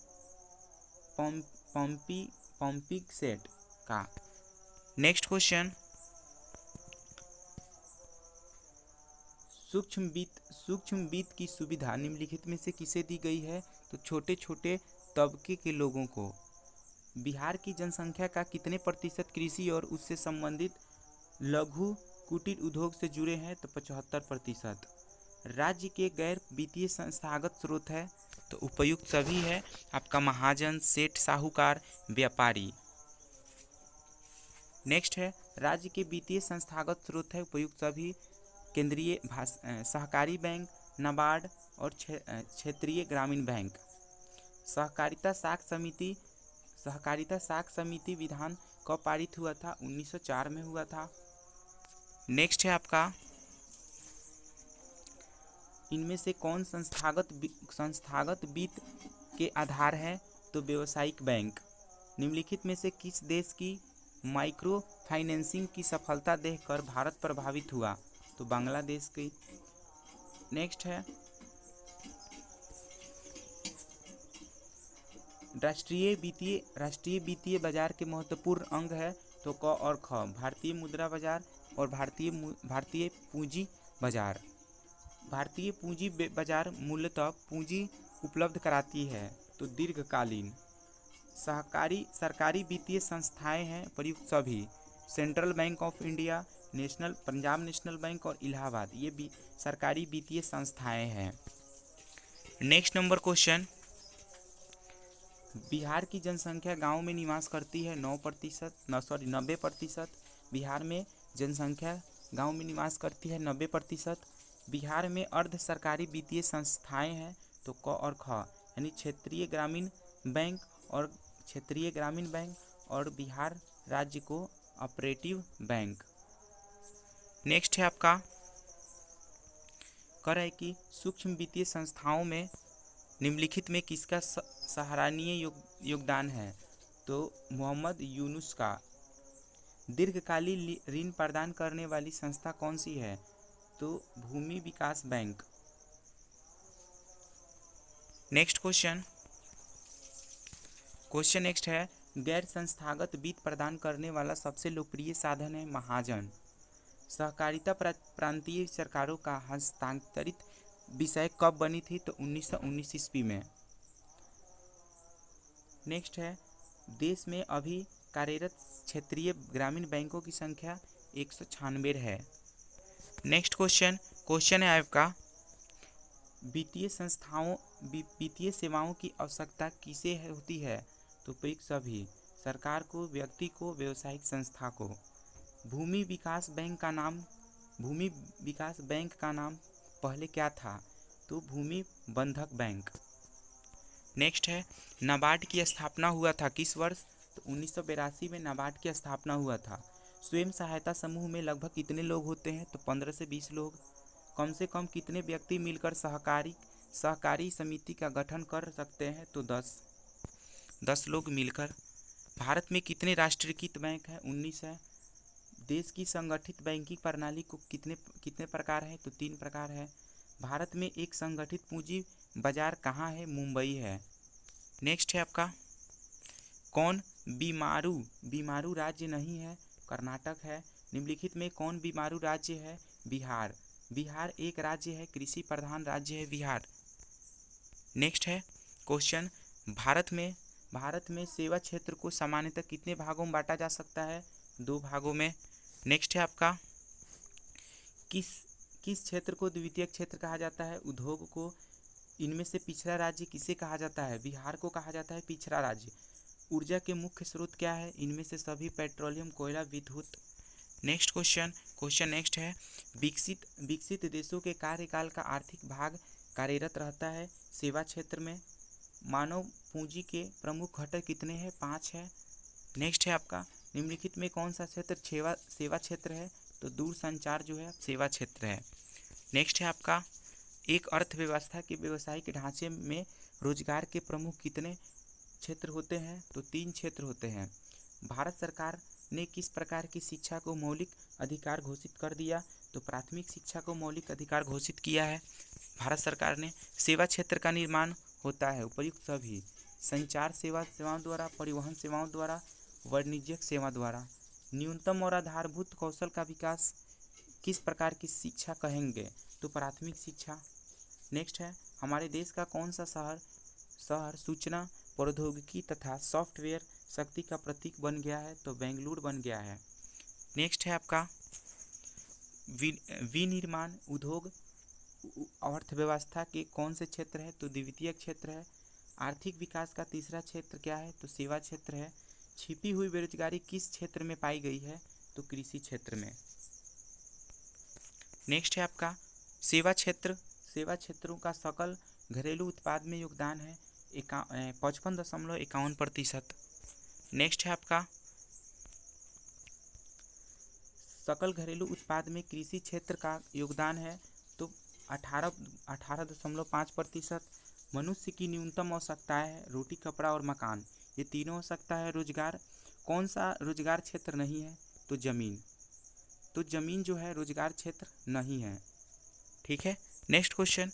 पंपिंग सेट का। नेक्स्ट क्वेश्चन, सूक्ष्म वित्त की सुविधा निम्नलिखित में से किसे दी गई है? तो छोटे छोटे तबके के लोगों को। बिहार की जनसंख्या का कितने प्रतिशत कृषि और उससे संबंधित लघु कुटीर उद्योग से जुड़े हैं? तो 75%। राज्य के गैर वित्तीय संस्थागत स्रोत है? तो उपयुक्त सभी है, आपका महाजन, सेठ, साहूकार, व्यापारी। नेक्स्ट है राज्य के वित्तीय संस्थागत स्रोत है, उपयुक्त सभी, केंद्रीय सहकारी बैंक, नाबार्ड और क्षेत्रीय ग्रामीण बैंक। सहकारिता साख समिति विधान कब पारित हुआ था? 1904 में हुआ था। नेक्स्ट है आपका इनमें से कौन संस्थागत वित्त के आधार है? तो व्यावसायिक बैंक। निम्नलिखित में से किस देश की माइक्रो फाइनेंसिंग की सफलता देखकर भारत प्रभावित हुआ? तो बांग्लादेश की। नेक्स्ट है राष्ट्रीय वित्तीय बाजार के महत्वपूर्ण अंग है? तो क और ख, भारतीय मुद्रा बाजार और भारतीय पूंजी बाजार। भारतीय पूंजी बाजार मूलतः पूंजी उपलब्ध कराती है, तो दीर्घकालीन। सरकारी वित्तीय संस्थाएं हैं, प्रयुक्त सभी, central bank of India, Punjab national bank और इलाहाबाद, ये भी सरकारी वित्तीय संस्थाएं हैं। नेक्स्ट नंबर क्वेश्चन, बिहार की जनसंख्या गांव में निवास करती है 90%। बिहार में जनसंख्या गांव में निवास करती है 90%। बिहार में अर्ध सरकारी वित्तीय संस्थाएं हैं, तो क और ख, यानी क्षेत्रीय ग्रामीण बैंक और बिहार राज्य को ऑपरेटिव बैंक। नेक्स्ट है आपका कह रहा है कि सूक्ष्म वित्तीय संस्थाओं में निम्नलिखित में किसका सराहनीय योगदान है? तो मोहम्मद यूनुस का। दीर्घकालीन ऋण प्रदान करने वाली संस्था कौन सी है? तो भूमि विकास बैंक। नेक्स्ट क्वेश्चन नेक्स्ट है, गैर संस्थागत वित्त प्रदान करने वाला सबसे लोकप्रिय साधन है महाजन। सहकारिता प्रांतीय सरकारों का हस्तांतरित विषय कब बनी थी? तो 1919 ईस्वी में। नेक्स्ट है, देश में अभी कार्यरत क्षेत्रीय ग्रामीण बैंकों की संख्या 196 है। नेक्स्ट क्वेश्चन है आपका, वित्तीय सेवाओं की आवश्यकता किसे होती है? तो सभी, सरकार को, व्यक्ति को, व्यवसायिक संस्था को। भूमि विकास बैंक का नाम पहले क्या था? तो भूमि बंधक बैंक। नेक्स्ट है, नाबार्ड की स्थापना हुआ था किस वर्ष? तो 1982 में नाबार्ड की स्थापना हुआ था। स्वयं सहायता समूह में लगभग कितने लोग होते हैं? तो 15 से 20 लोग। कम से कम कितने व्यक्ति मिलकर सहकारी समिति का गठन कर सकते हैं? तो 10 लोग मिलकर। भारत में कितने राष्ट्रीयकृत बैंक हैं? 19 है। देश की संगठित बैंकिंग प्रणाली को कितने प्रकार है? तो 3 प्रकार है। भारत में एक संगठित पूंजी बाजार कहाँ है? मुंबई है। नेक्स्ट है आपका, कौन बीमारू राज्य नहीं है? कर्नाटक है। निम्नलिखित में कौन बीमारू राज्य है? बिहार एक राज्य है, कृषि प्रधान राज्य है बिहार। नेक्स्ट है क्वेश्चन, भारत में सेवा क्षेत्र को सामान्यतः कितने भागों में बांटा जा सकता है? 2 भागों में। नेक्स्ट है आपका, किस क्षेत्र को द्वितीयक क्षेत्र कहा जाता है? उद्योग को। इनमें से पिछड़ा राज्य किसे कहा जाता है? बिहार को कहा जाता है पिछड़ा राज्य। ऊर्जा के मुख्य स्रोत क्या है? इनमें से सभी पेट्रोलियम, कोयला, विद्युत। नेक्स्ट क्वेश्चन नेक्स्ट है, विकसित देशों के कार्यकाल का आर्थिक भाग कार्यरत रहता है सेवा क्षेत्र में। मानव पूंजी के प्रमुख घटक कितने हैं? 5 है। नेक्स्ट है आपका, निम्नलिखित में कौन सा क्षेत्र सेवा क्षेत्र है? तो दूरसंचार जो है सेवा क्षेत्र है। नेक्स्ट है आपका, एक अर्थव्यवस्था के व्यवसायिक ढांचे में रोजगार के प्रमुख कितने क्षेत्र होते हैं? तो 3 क्षेत्र होते हैं। भारत सरकार ने किस प्रकार की शिक्षा को मौलिक अधिकार घोषित कर दिया? तो प्राथमिक शिक्षा को मौलिक अधिकार घोषित किया है भारत सरकार ने। सेवा क्षेत्र का निर्माण होता है उपर्युक्त सभी संचार सेवाओं द्वारा, परिवहन सेवाओं द्वारा, वाणिज्यिक सेवा द्वारा। न्यूनतम और आधारभूत कौशल का विकास किस प्रकार की शिक्षा कहेंगे? तो प्राथमिक शिक्षा। नेक्स्ट है, हमारे देश का कौन सा शहर सूचना प्रौद्योगिकी तथा सॉफ्टवेयर शक्ति का प्रतीक बन गया है? तो बेंगलुरु बन गया है। नेक्स्ट है आपका, विनिर्माण उद्योग अर्थव्यवस्था के कौन से क्षेत्र है? तो द्वितीयक क्षेत्र है। आर्थिक विकास का तीसरा क्षेत्र क्या है? तो सेवा क्षेत्र है। छिपी हुई बेरोजगारी किस क्षेत्र में पाई गई है? तो कृषि क्षेत्र में। नेक्स्ट है आपका, सेवा क्षेत्रों का सकल घरेलू उत्पाद में योगदान है 55.51%। नेक्स्ट है आपका, सकल घरेलू उत्पाद में कृषि क्षेत्र का योगदान है तो 18.5%। मनुष्य की न्यूनतम आवश्यकताएं है रोटी, कपड़ा और मकान, ये तीनों आवश्यकता है। रोजगार, कौन सा रोजगार क्षेत्र नहीं है? तो जमीन जो है रोजगार क्षेत्र नहीं है। ठीक है। नेक्स्ट क्वेश्चन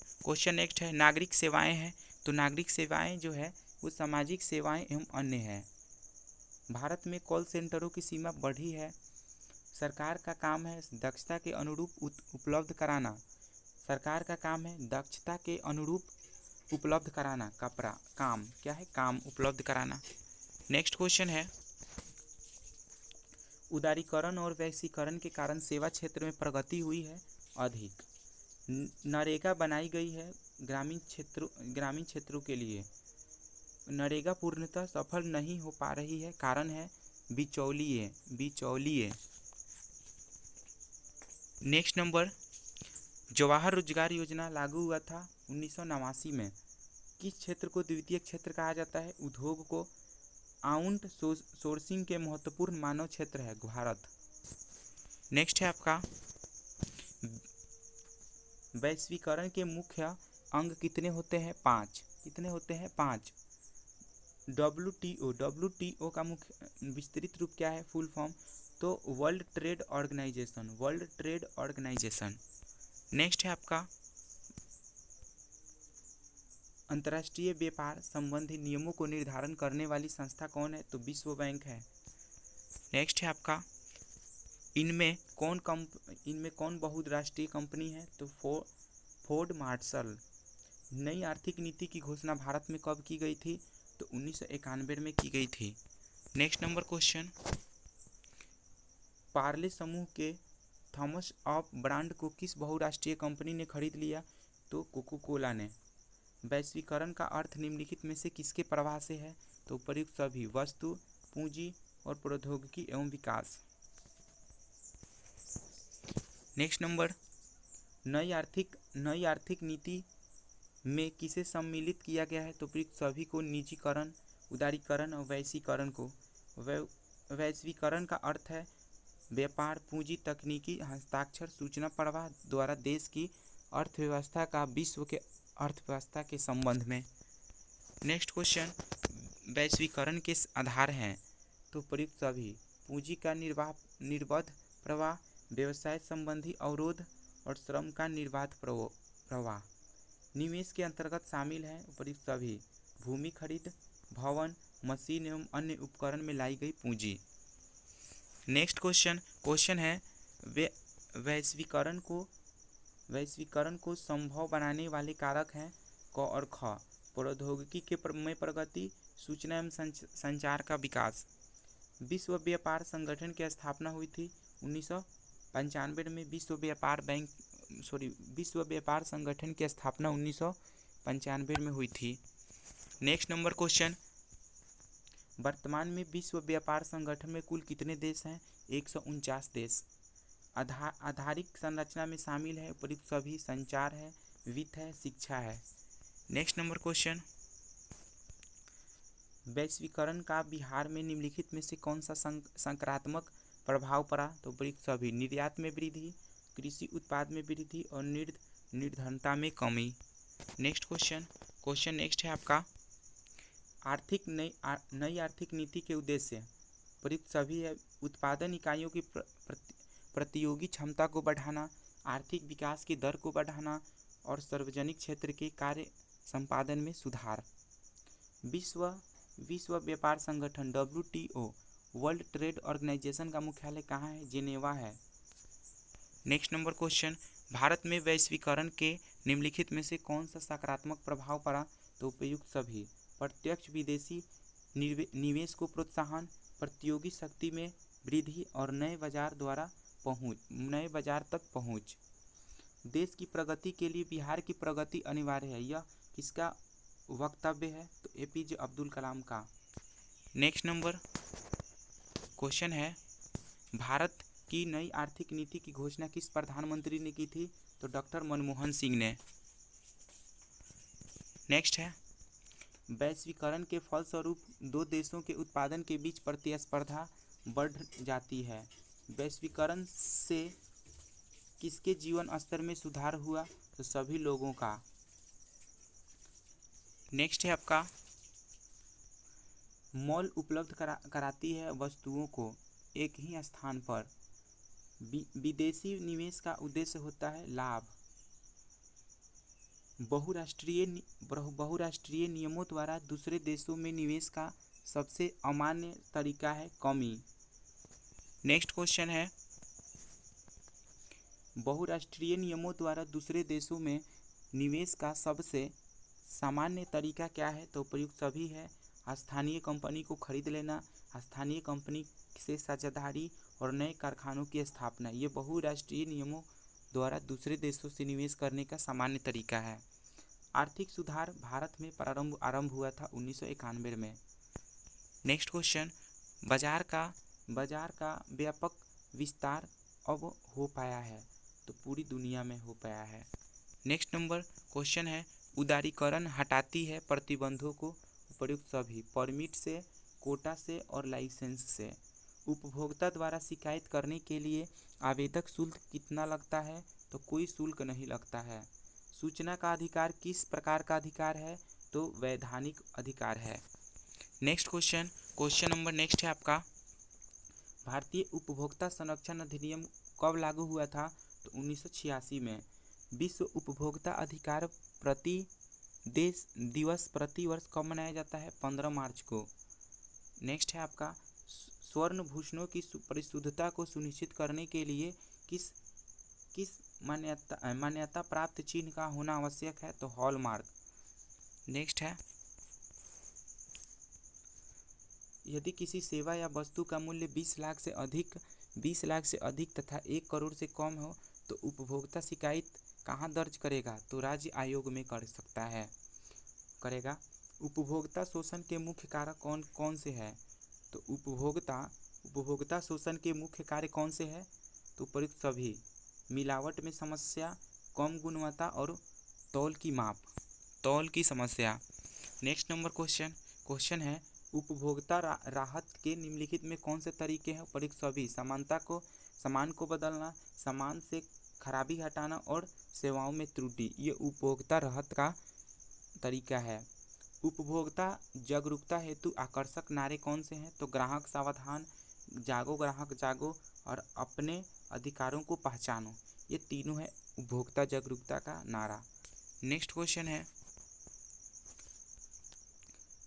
नेक्स्ट है, नागरिक सेवाएं हैं तो नागरिक सेवाएं जो है वो सामाजिक सेवाएं एवं अन्य है। भारत में कॉल सेंटरों की सीमा बढ़ी है। सरकार का काम है दक्षता के अनुरूप उपलब्ध कराना। सरकार का काम है दक्षता के अनुरूप उपलब्ध कराना। काम क्या है? काम उपलब्ध कराना। नेक्स्ट क्वेश्चन है, उदारीकरण और वैश्वीकरण के कारण सेवा क्षेत्र में प्रगति हुई है अधिक। नरेगा बनाई गई है ग्रामीण क्षेत्रों के लिए। नरेगा पूर्णतः सफल नहीं हो पा रही है, कारण है बिचौलिए। नेक्स्ट नंबर, जवाहर रोजगार योजना लागू हुआ था 1989 में। किस क्षेत्र को द्वितीय क्षेत्र कहा जाता है? उद्योग को। आउट सोर्सिंग के महत्वपूर्ण मानव क्षेत्र है भारत। नेक्स्ट है आपका, वैश्वीकरण के मुख्य अंग कितने होते हैं? 5। कितने होते हैं? 5। डब्ल्यू टी ओ का मुख्य विस्तृत रूप क्या है, फुल फॉर्म? तो वर्ल्ड ट्रेड ऑर्गेनाइजेशन। नेक्स्ट है आपका अंतर्राष्ट्रीय व्यापार संबंधी नियमों को निर्धारण करने वाली संस्था कौन है? तो विश्व बैंक है। नेक्स्ट है आपका इनमें कौन बहुराष्ट्रीय कंपनी है? तो फोर्ड मार्शल। नई आर्थिक नीति की घोषणा भारत में कब की गई थी? तो 1991 में की गई थी। नेक्स्ट नंबर क्वेश्चन, पार्ले समूह के थॉमस अप ब्रांड को किस बहुराष्ट्रीय कंपनी ने खरीद लिया? तो कोको कोला ने। वैश्वीकरण का अर्थ निम्नलिखित में से किसके प्रवाह से है? तो उपर्युक्त सभी, वस्तु, पूंजी और प्रौद्योगिकी एवं विकास। नेक्स्ट नंबर, नई आर्थिक नीति में किसे सम्मिलित किया गया है? तो उपर्युक्त सभी को, निजीकरण, उदारीकरण और वैश्वीकरण को। वैश्वीकरण का अर्थ है व्यापार, पूंजी, तकनीकी हस्ताक्षर, सूचना प्रवाह द्वारा देश की अर्थव्यवस्था का विश्व के अर्थव्यवस्था के संबंध में। नेक्स्ट क्वेश्चन, वैश्वीकरण के आधार हैं? तो उपर्युक्त सभी, पूंजी का निर्बाध प्रवाह, व्यवसाय संबंधी अवरोध और श्रम का निर्बाध प्रवाह। निवेश के अंतर्गत शामिल हैं उपर्युक्त सभी, भूमि खरीद, भवन, मशीन एवं अन्य उपकरण में लाई गई पूंजी। नेक्स्ट क्वेश्चन है वैश्वीकरण को संभव बनाने वाले कारक हैं क और ख। प्रौद्योगिकी में प्रगति, सूचना एवं संचार का विकास। विश्व व्यापार संगठन की स्थापना हुई थी 1995 में। विश्व व्यापार संगठन की स्थापना 1995 में हुई थी। नेक्स्ट नंबर क्वेश्चन, वर्तमान में विश्व व्यापार संगठन में कुल कितने देश हैं? 149 देश। आधारिक संरचना में शामिल है उपर्युक्त सभी, संचार है, वित्त है, शिक्षा है। नेक्स्ट नंबर क्वेश्चन, वैश्वीकरण का बिहार में निम्नलिखित में से कौन सा सकारात्मक प्रभाव पड़ा? तो उपर्युक्त सभी, निर्यात में वृद्धि, कृषि उत्पाद में वृद्धि और निर्धनता में कमी। नेक्स्ट क्वेश्चन नेक्स्ट है आपका नई आर्थिक नीति के उद्देश्य। उपर्युक्त सभी है, उत्पादन इकाइयों की प्रतियोगी क्षमता को बढ़ाना, आर्थिक विकास की दर को बढ़ाना और सार्वजनिक क्षेत्र के कार्य संपादन में सुधार। विश्व व्यापार संगठन WTO वर्ल्ड ट्रेड ऑर्गेनाइजेशन का मुख्यालय कहाँ है? जिनेवा है। नेक्स्ट नंबर क्वेश्चन, भारत में वैश्वीकरण के निम्नलिखित में से कौन सा सकारात्मक प्रभाव पड़ा? तो उपर्युक्त सभी, प्रत्यक्ष विदेशी निवेश को प्रोत्साहन, प्रतियोगी शक्ति में वृद्धि और नए बाजार तक पहुंच। देश की प्रगति के लिए बिहार की प्रगति अनिवार्य है, यह किसका वक्तव्य है? तो APJ अब्दुल कलाम का। नेक्स्ट नंबर क्वेश्चन है, भारत की नई आर्थिक नीति की घोषणा किस प्रधानमंत्री ने की थी? तो डॉक्टर मनमोहन सिंह ने। नेक्स्ट है, वैश्वीकरण के फलस्वरूप दो देशों के उत्पादन के बीच प्रतिस्पर्धा बढ़ जाती है। वैश्वीकरण से किसके जीवन स्तर में सुधार हुआ? तो सभी लोगों का। नेक्स्ट है आपका, मॉल उपलब्ध कराती है वस्तुओं को एक ही स्थान पर। विदेशी निवेश का उद्देश्य होता है लाभ। बहुराष्ट्रीय नियमों द्वारा दूसरे देशों में निवेश का सबसे अमान्य तरीका है कमी। नेक्स्ट क्वेश्चन है, बहुराष्ट्रीय नियमों द्वारा दूसरे देशों में निवेश का सबसे सामान्य तरीका क्या है? तो उपयुक्त सभी है, स्थानीय कंपनी को खरीद लेना, स्थानीय कंपनी से साझेदारी और नए कारखानों की स्थापना। ये बहुराष्ट्रीय नियमों द्वारा दूसरे देशों से निवेश करने का सामान्य तरीका है। आर्थिक सुधार भारत में आरंभ हुआ था 1991 में। नेक्स्ट क्वेश्चन, बाजार का व्यापक विस्तार अब हो पाया है? तो पूरी दुनिया में हो पाया है। नेक्स्ट नंबर क्वेश्चन है, उदारीकरण हटाती है प्रतिबंधों को? उपयुक्त सभी, परमिट से, कोटा से और लाइसेंस से। उपभोक्ता द्वारा शिकायत करने के लिए आवेदक शुल्क कितना लगता है? तो कोई शुल्क नहीं लगता है। सूचना का अधिकार किस प्रकार का अधिकार है? तो वैधानिक अधिकार है। Next question, question number next है आपका, भारतीय उपभोक्ता संरक्षण अधिनियम कब लागू हुआ था? तो 1986 में। विश्व उपभोक्ता अधिकार प्रति देश दिवस प्रतिवर्ष कब मनाया जाता है? 15 मार्च को। नेक्स्ट है आपका, स्वर्ण भूषणों की परिशुद्धता को सुनिश्चित करने के लिए किस किस मान्यता प्राप्त चिन्ह का होना आवश्यक है? तो हॉलमार्क। नेक्स्ट है, यदि किसी सेवा या वस्तु का मूल्य 20 लाख से अधिक तथा 1 करोड़ से कम हो तो उपभोक्ता शिकायत कहाँ दर्ज करेगा? तो राज्य आयोग में कर सकता है, करेगा। उपभोक्ता शोषण के मुख्य कारक कौन कौन से हैं? तो उपभोक्ता शोषण के मुख्य कार्य कौन से हैं? तो उपयुक्त सभी। मिलावट में समस्या, कम गुणवत्ता और तौल की समस्या। नेक्स्ट नंबर क्वेश्चन, क्वेश्चन है, उपभोक्ता राहत के निम्नलिखित में कौन से तरीके हैं? उपयुक्त सभी। सामान को बदलना, सामान से खराबी हटाना और सेवाओं में त्रुटि, ये उपभोक्ता राहत का तरीका है। उपभोक्ता जागरूकता हेतु आकर्षक नारे कौन से हैं? तो ग्राहक सावधान, जागो ग्राहक जागो और अपने अधिकारों को पहचानो, ये तीनों है उपभोक्ता जागरूकता का नारा। नेक्स्ट क्वेश्चन है,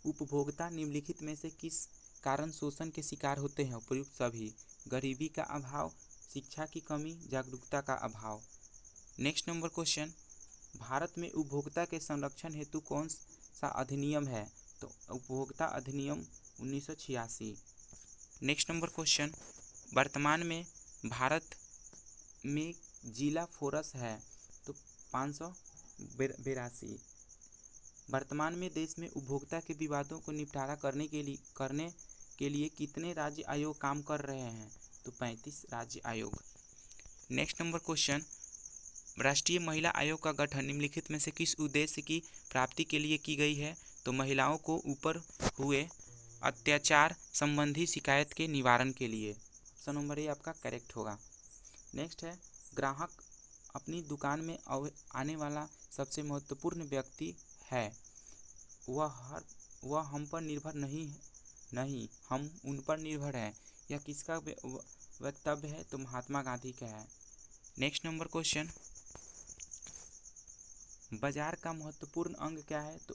उपभोक्ता निम्नलिखित में से किस कारण शोषण के शिकार होते हैं? उपयुक्त सभी। गरीबी का अभाव, शिक्षा की कमी, जागरूकता का अभाव। नेक्स्ट नंबर क्वेश्चन, भारत में उपभोक्ता के संरक्षण हेतु कौन सा अधिनियम है? तो उपभोक्ता अधिनियम 1986। नेक्स्ट नंबर क्वेश्चन, वर्तमान में भारत में जिला फोरस है? तो 582। वर्तमान में देश में उपभोक्ता के विवादों को निपटारा करने के लिए कितने राज्य आयोग काम कर रहे हैं? तो 35 राज्य आयोग। नेक्स्ट नंबर क्वेश्चन, राष्ट्रीय महिला आयोग का गठन निम्नलिखित में से किस उद्देश्य की प्राप्ति के लिए की गई है? तो महिलाओं को ऊपर हुए अत्याचार संबंधी शिकायत के निवारण के लिए। ऑप्शन नंबर ए आपका करेक्ट होगा। नेक्स्ट है, ग्राहक अपनी दुकान में आने वाला सबसे महत्वपूर्ण व्यक्ति है, वह हम पर निर्भर नहीं हम उन पर निर्भर हैं, यह किसका वक्तव्य है? तो महात्मा गांधी का है। नेक्स्ट नंबर क्वेश्चन, बाजार का महत्वपूर्ण अंग क्या है? तो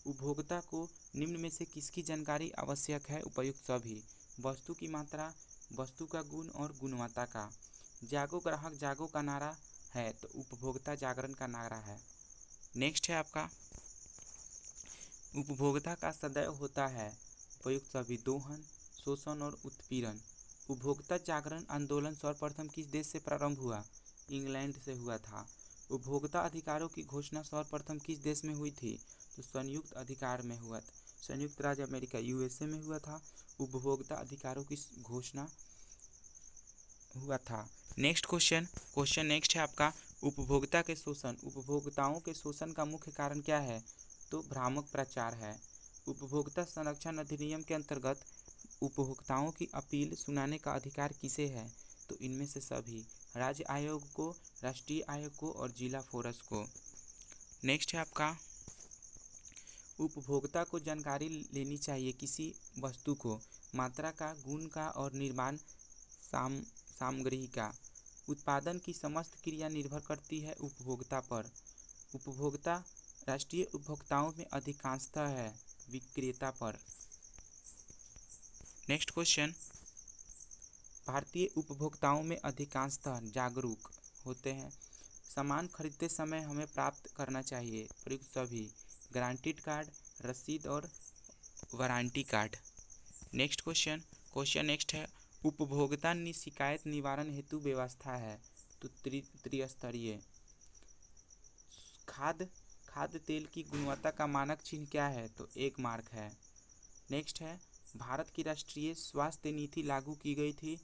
उपभोक्ता को निम्न में से किसकी जानकारी आवश्यक है? उपयुक्त सभी। वस्तु की मात्रा, वस्तु का गुण और गुणवत्ता का। जागो ग्राहक जागो का नारा है, तो उपभोक्ता जागरण का नारा है। नेक्स्ट है आपका, उपभोक्ता का सदैव होता है, उपयुक्त सभी। दोहन, शोषण और उत्पीड़न। उपभोक्ता जागरण आंदोलन सर्वप्रथम किस देश से प्रारंभ हुआ? इंग्लैंड से हुआ था। उपभोक्ता अधिकारों की घोषणा सर्वप्रथम किस देश में हुई थी? तो संयुक्त अधिकार में हुआ था, संयुक्त राज्य अमेरिका यूएसए में हुआ था उपभोक्ता अधिकारों की घोषणा हुआ था। नेक्स्ट क्वेश्चन, क्वेश्चन नेक्स्ट है आपका, उपभोक्ता के शोषण, उपभोक्ताओं के शोषण का मुख्य कारण क्या है? तो भ्रामक प्रचार है। उपभोक्ता संरक्षण अधिनियम के अंतर्गत उपभोक्ताओं की अपील सुनाने का अधिकार किसे है? तो इनमें से सभी, राज्य आयोग को, राष्ट्रीय आयोग को और जिला फोरस को। नेक्स्ट है आपका, उपभोक्ता को जानकारी लेनी चाहिए किसी वस्तु को, मात्रा का, गुण का और निर्माण सामग्री का। उत्पादन की समस्त क्रिया निर्भर करती है उपभोक्ता पर। उपभोक्ता राष्ट्रीय उपभोक्ताओं में अधिकांशतः है विक्रेता पर। नेक्स्ट क्वेश्चन, भारतीय उपभोक्ताओं में अधिकांशतः जागरूक होते हैं। सामान खरीदते समय हमें प्राप्त करना चाहिए, प्रयुक्त सभी। गारंटीड कार्ड, रसीद और warranty card. Next question, question next है, उपभोक्ता शिकायत निवारण हेतु व्यवस्था है? तो त्रिस्तरीय। खाद्य तेल की गुणवत्ता का मानक चिन्ह क्या है? तो एक मार्क है। नेक्स्ट है, भारत की राष्ट्रीय स्वास्थ्य नीति लागू की गई थी?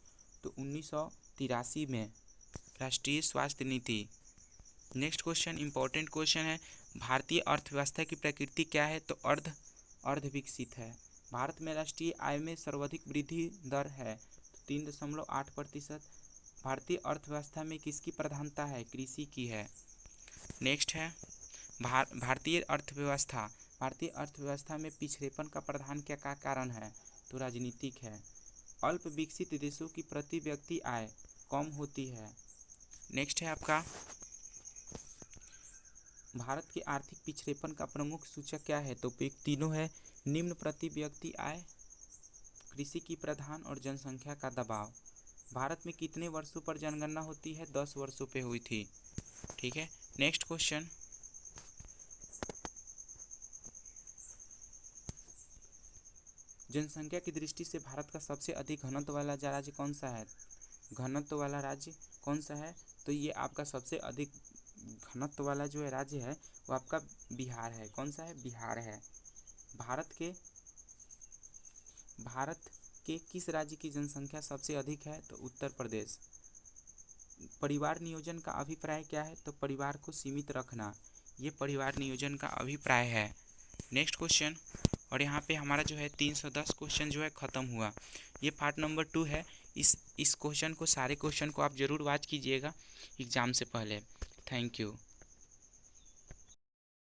तो 1983 में राष्ट्रीय स्वास्थ्य नीति। नेक्स्ट क्वेश्चन इंपॉर्टेंट क्वेश्चन है, भारतीय अर्थव्यवस्था की प्रकृति क्या है? तो अर्ध विकसित है। भारत में राष्ट्रीय आय में सर्वाधिक वृद्धि दर है, तो 3.8%। भारतीय अर्थव्यवस्था में किसकी प्रधानता है? कृषि की है। नेक्स्ट है, भारतीय अर्थव्यवस्था भारतीय अर्थव्यवस्था में पिछड़ेपन का प्रधान क्या कारण है? तो राजनीतिक है। अल्प विकसित देशों की प्रति व्यक्ति आय कम होती है। नेक्स्ट है आपका, भारत के आर्थिक पिछड़ेपन का प्रमुख सूचक क्या है? तो तीनों है, निम्न प्रति व्यक्ति आय, कृषि की प्रधान और जनसंख्या का दबाव। भारत में कितने वर्षों पर जनगणना होती है? 10 वर्षों पे हुई थी। ठीक है, नेक्स्ट क्वेश्चन, जनसंख्या की दृष्टि से भारत का सबसे अधिक घनत्व वाला राज्य कौन सा है? घनत्व वाला राज्य कौन सा है? तो ये आपका सबसे अधिक घनत्व वाला जो है राज्य है वो आपका बिहार है। कौन सा है? बिहार है। भारत के किस राज्य की जनसंख्या सबसे अधिक है? तो उत्तर प्रदेश। परिवार नियोजन का अभिप्राय क्या है? तो परिवार को सीमित रखना, ये परिवार नियोजन का अभिप्राय है। नेक्स्ट क्वेश्चन, और यहाँ पे हमारा जो है 310 क्वेश्चन जो है ख़त्म हुआ। ये पार्ट नंबर 2 है। इस क्वेश्चन को, सारे क्वेश्चन को आप ज़रूर वॉच कीजिएगा एग्ज़ाम से पहले। Thank you.